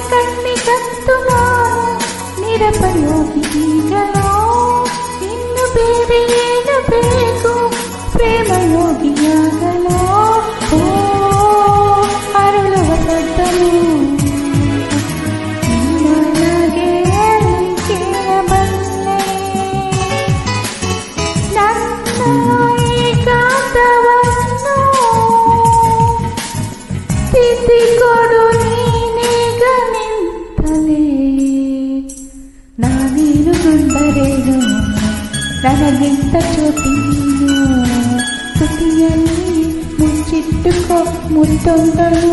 ಕಣ್ಣಿ ಕತ್ತು ನಿರಪಯೋಗಿ ಈಗಲೋ ಇನ್ನು ಬೇರೆ ಏನು ಬೇಕು ಪ್ರೇಮ ಯೋಗಿಯಾಗಲೋ ಓ ಅರಳುವ ಸದ್ದನು ನನಗೆ ಕೇಳಬಲ್ಲೆ ನನ್ನ ಏಕಾಂತವನ್ನು ತಿದ್ದಿಕೊಡು ನೀನೀಗ ನಿಂತಲೇ ನಾನೇನು ಸುಂದರೇನು ನನಗಿಂತ ಚೋಟಿ ನೀನು ತುಟಿಯಲ್ಲಿ ಮುಚ್ಚಿಟ್ಟುಕೋ ಮುತ್ತೊಂದಳು